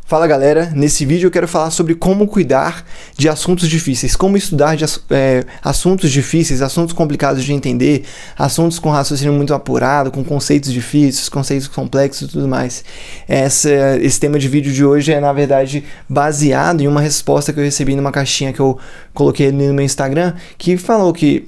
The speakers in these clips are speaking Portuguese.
Fala galera, nesse vídeo eu quero falar sobre como cuidar de assuntos difíceis, como estudar de assuntos difíceis, assuntos complicados de entender, assuntos com raciocínio muito apurado, com conceitos difíceis, conceitos complexos e tudo mais. Esse tema de vídeo de hoje é na verdade baseado em uma resposta que eu recebi numa caixinha que eu coloquei ali no meu Instagram, que falou que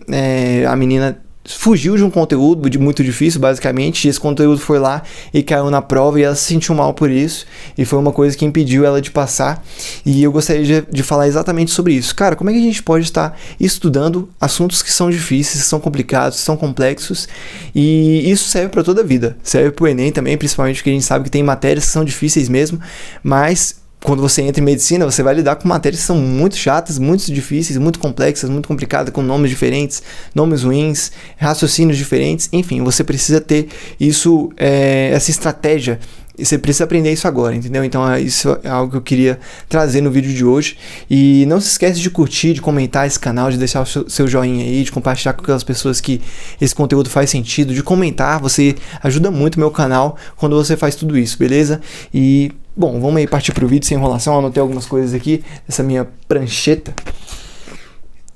a menina fugiu de um conteúdo muito difícil, basicamente, e esse conteúdo foi lá e caiu na prova e ela se sentiu mal por isso, e foi uma coisa que impediu ela de passar, e eu gostaria de falar exatamente sobre isso. Cara, como é que a gente pode estar estudando assuntos que são difíceis, que são complicados, que são complexos, e isso serve para toda a vida, serve para o Enem também, principalmente porque a gente sabe que tem matérias que são difíceis mesmo, mas quando você entra em medicina, você vai lidar com matérias que são muito chatas, muito difíceis, muito complexas, muito complicadas, com nomes diferentes, nomes ruins, raciocínios diferentes, enfim, você precisa ter isso, essa estratégia, e você precisa aprender isso agora, entendeu? Então isso é algo que eu queria trazer no vídeo de hoje. E não se esquece de curtir, de comentar esse canal, de deixar o seu joinha aí, de compartilhar com aquelas pessoas que esse conteúdo faz sentido, de comentar. Você ajuda muito o meu canal quando você faz tudo isso, beleza? E, bom, vamos aí partir pro vídeo sem enrolação. Eu anotei algumas coisas aqui, essa minha prancheta,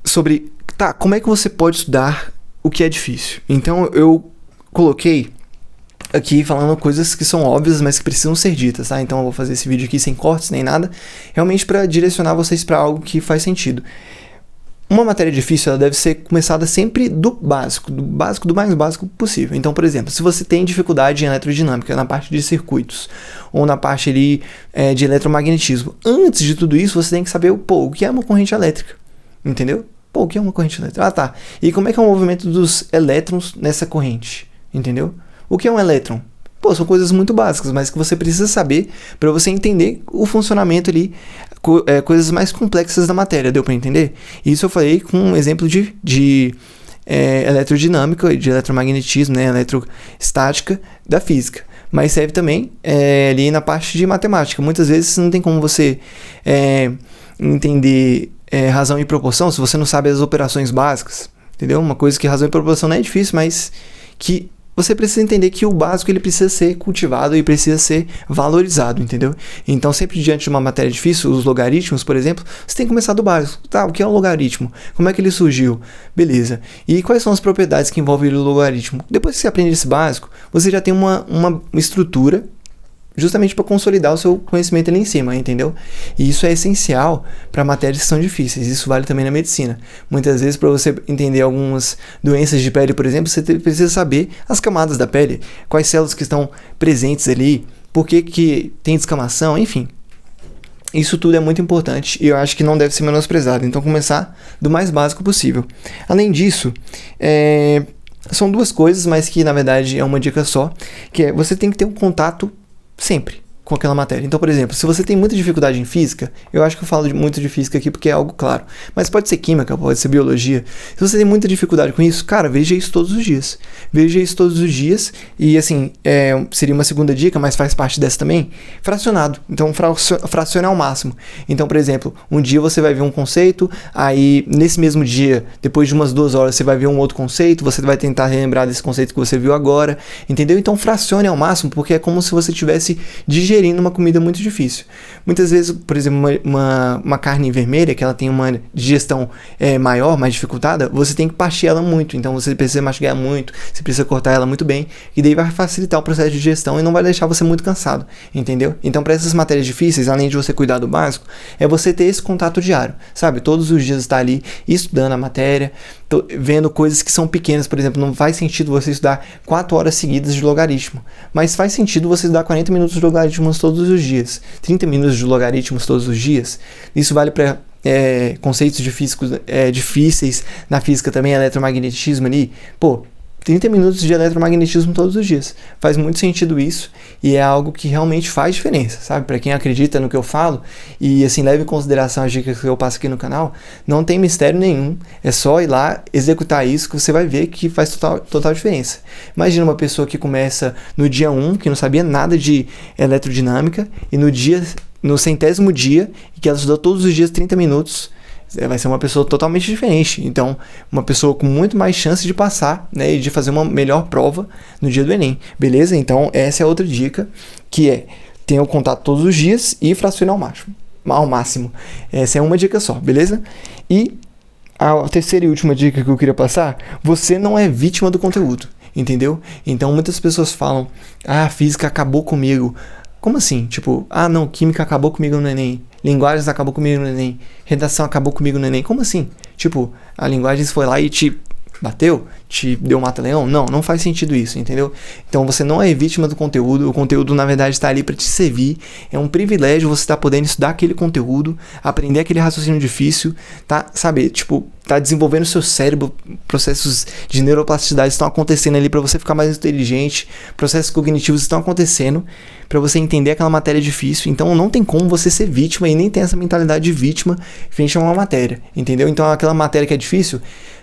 sobre, como é que você pode estudar o que é difícil. Então eu coloquei aqui falando coisas que são óbvias, mas que precisam ser ditas, tá? Então eu vou fazer esse vídeo aqui sem cortes nem nada, realmente para direcionar vocês para algo que faz sentido. Uma matéria difícil, ela deve ser começada sempre do mais básico possível. Então, por exemplo, se você tem dificuldade em eletrodinâmica, na parte de circuitos, ou na parte ali de eletromagnetismo, antes de tudo isso, você tem que saber, o que é uma corrente elétrica, entendeu? O que é uma corrente elétrica? Tá. E como é que é o movimento dos elétrons nessa corrente, entendeu? O que é um elétron? São coisas muito básicas, mas que você precisa saber para você entender o funcionamento ali, coisas mais complexas da matéria, deu para entender? Isso eu falei com um exemplo de eletrodinâmica, de eletromagnetismo, né, eletrostática da física, mas serve também ali na parte de matemática. Muitas vezes não tem como você entender razão e proporção se você não sabe as operações básicas, entendeu? Uma coisa que razão e proporção não é difícil, mas que você precisa entender que o básico ele precisa ser cultivado e precisa ser valorizado, entendeu? Então, sempre diante de uma matéria difícil, os logaritmos, por exemplo, você tem que começar do básico. O que é um logaritmo? Como é que ele surgiu? Beleza. E quais são as propriedades que envolvem o logaritmo? Depois que você aprende esse básico, você já tem uma estrutura justamente para consolidar o seu conhecimento ali em cima, entendeu? E isso é essencial para matérias que são difíceis. Isso vale também na medicina. Muitas vezes, para você entender algumas doenças de pele, por exemplo, você precisa saber as camadas da pele, quais células que estão presentes ali, por que tem descamação, enfim. Isso tudo é muito importante e eu acho que não deve ser menosprezado. Então, começar do mais básico possível. Além disso, são duas coisas, mas que na verdade é uma dica só, que é você tem que ter um contato sempre com aquela matéria. Então, por exemplo, se você tem muita dificuldade em física, eu acho que eu falo muito de física aqui porque é algo claro, mas pode ser química, pode ser biologia. Se você tem muita dificuldade com isso, cara, veja isso todos os dias. Veja isso todos os dias e, assim, seria uma segunda dica, mas faz parte dessa também, fracionado. Então, fracione ao máximo. Então, por exemplo, um dia você vai ver um conceito, aí, nesse mesmo dia, depois de umas 2 horas, você vai ver um outro conceito, você vai tentar relembrar desse conceito que você viu agora, entendeu? Então, fracione ao máximo, porque é como se você estivesse digerindo uma comida muito difícil. Muitas vezes, por exemplo, uma carne vermelha, que ela tem uma digestão maior, mais dificultada, você tem que partir ela muito, então você precisa mastigar muito, você precisa cortar ela muito bem, e daí vai facilitar o processo de digestão e não vai deixar você muito cansado, entendeu? Então, para essas matérias difíceis, além de você cuidar do básico, é você ter esse contato diário, sabe? Todos os dias estar ali estudando a matéria, vendo coisas que são pequenas. Por exemplo, não faz sentido você estudar 4 horas seguidas de logaritmo, mas faz sentido você estudar 40 minutos de logaritmos todos os dias, 30 minutos de logaritmos todos os dias. Isso vale para conceitos difíceis na física também, eletromagnetismo ali, 30 minutos de eletromagnetismo todos os dias. Faz muito sentido isso e é algo que realmente faz diferença, sabe? Para quem acredita no que eu falo e, assim, leve em consideração as dicas que eu passo aqui no canal, não tem mistério nenhum. É só ir lá, executar isso que você vai ver que faz total diferença. Imagina uma pessoa que começa no dia 1, que não sabia nada de eletrodinâmica, e no 100º dia, que ela estudou todos os dias 30 minutos, vai ser uma pessoa totalmente diferente. Então, uma pessoa com muito mais chance de passar, né, e de fazer uma melhor prova no dia do Enem, beleza? Então, essa é outra dica, que é tenha o contato todos os dias e fracione ao máximo. Essa é uma dica só, beleza? E a terceira e última dica que eu queria passar, você não é vítima do conteúdo, entendeu? Então muitas pessoas falam, a física acabou comigo. Como assim? Tipo, não, química acabou comigo no Enem, linguagens acabou comigo no Enem, redação acabou comigo no Enem. Como assim? Tipo, a linguagens foi lá e te bateu? Te deu mata-leão? Não faz sentido isso, entendeu? Então você não é vítima do conteúdo, o conteúdo na verdade está ali para te servir, é um privilégio você estar podendo estudar aquele conteúdo, aprender aquele raciocínio difícil, tá, sabe, tipo, tá desenvolvendo o seu cérebro, processos de neuroplasticidade estão acontecendo ali para você ficar mais inteligente, processos cognitivos estão acontecendo para você entender aquela matéria difícil, então não tem como você ser vítima e nem ter essa mentalidade de vítima frente a uma matéria, entendeu? Então aquela matéria que é difícil,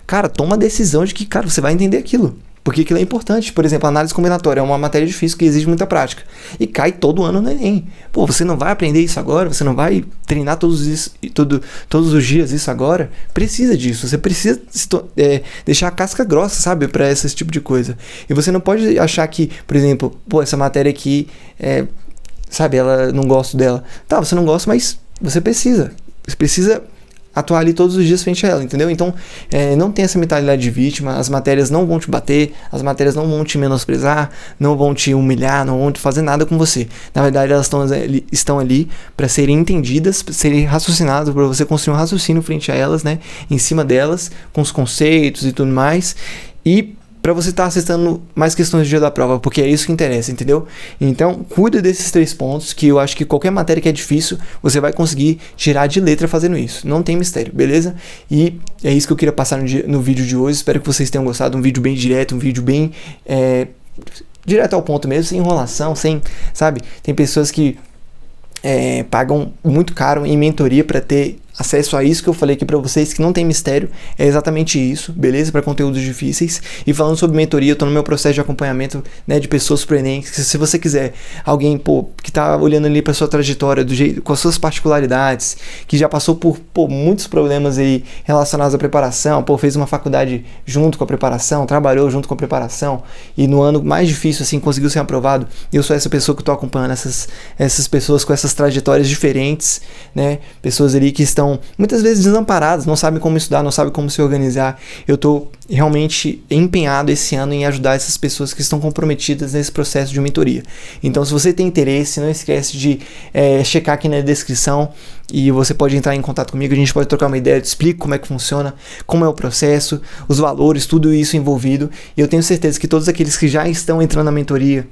cara, toma a decisão de que, cara, você vai entender aquilo. Porque aquilo é importante. Por exemplo, a análise combinatória é uma matéria difícil que exige muita prática. E cai todo ano no Enem. Pô, você não vai aprender isso agora? Você não vai treinar todos os dias isso agora? Precisa disso. Você precisa deixar a casca grossa, sabe? Para esse tipo de coisa. E você não pode achar que, por exemplo, essa matéria aqui, sabe, ela não gosto dela. Tá, você não gosta, mas você precisa. Você precisa atuar ali todos os dias frente a ela, entendeu? Então, não tem essa mentalidade de vítima, as matérias não vão te bater, as matérias não vão te menosprezar, não vão te humilhar, não vão te fazer nada com você. Na verdade, elas estão ali para serem entendidas, para serem raciocinadas, para você construir um raciocínio frente a elas, né? Em cima delas, com os conceitos e tudo mais, e para você estar acertando mais questões do dia da prova, porque é isso que interessa, entendeu? Então, cuida desses 3 pontos, que eu acho que qualquer matéria que é difícil, você vai conseguir tirar de letra fazendo isso. Não tem mistério, beleza? E é isso que eu queria passar no vídeo de hoje. Espero que vocês tenham gostado. Um vídeo bem direto, um vídeo bem direto ao ponto mesmo, sem enrolação, sabe? Tem pessoas que pagam muito caro em mentoria para ter acesso a isso que eu falei aqui para vocês, que não tem mistério, é exatamente isso, beleza? Para conteúdos difíceis. E falando sobre mentoria, eu tô no meu processo de acompanhamento, né, de pessoas pro Enem. Se você quiser alguém, que tá olhando ali para sua trajetória, do jeito, com as suas particularidades, que já passou por muitos problemas aí relacionados à preparação, fez uma faculdade junto com a preparação, trabalhou junto com a preparação, e no ano mais difícil, assim, conseguiu ser aprovado. Eu sou essa pessoa que tô acompanhando essas pessoas com essas trajetórias diferentes, né? Pessoas ali que estão muitas vezes desamparadas, não sabem como estudar, não sabem como se organizar. Eu tô realmente empenhado esse ano em ajudar essas pessoas que estão comprometidas nesse processo de mentoria. Então, se você tem interesse, não esquece de checar aqui na descrição e você pode entrar em contato comigo, a gente pode trocar uma ideia, eu te explico como é que funciona, como é o processo, os valores, tudo isso envolvido. E eu tenho certeza que todos aqueles que já estão entrando na mentoria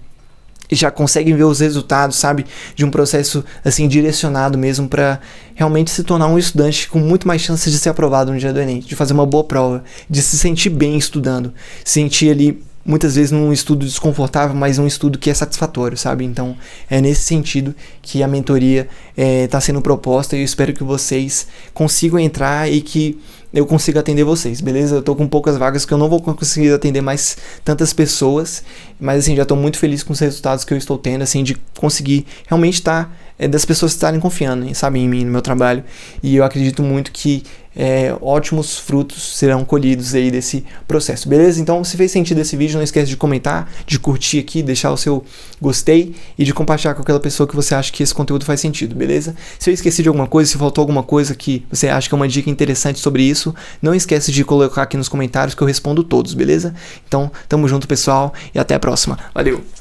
e já conseguem ver os resultados, sabe, de um processo assim direcionado mesmo para realmente se tornar um estudante com muito mais chances de ser aprovado no dia do Enem, de fazer uma boa prova, de se sentir bem estudando, sentir ali muitas vezes num estudo desconfortável, mas um estudo que é satisfatório, sabe? Então é nesse sentido que a mentoria está sendo proposta, e eu espero que vocês consigam entrar e que eu consiga atender vocês, beleza? Eu tô com poucas vagas que eu não vou conseguir atender mais tantas pessoas, mas assim, já tô muito feliz com os resultados que eu estou tendo, assim, de conseguir realmente estar, das pessoas estarem confiando, sabe, em mim, no meu trabalho, e eu acredito muito que ótimos frutos serão colhidos aí desse processo, beleza? Então, se fez sentido esse vídeo, não esquece de comentar, de curtir aqui, deixar o seu gostei e de compartilhar com aquela pessoa que você acha que esse conteúdo faz sentido, beleza? Se eu esqueci de alguma coisa, se faltou alguma coisa que você acha que é uma dica interessante sobre isso, não esquece de colocar aqui nos comentários que eu respondo todos, beleza? Então, tamo junto, pessoal, e até a próxima. Valeu!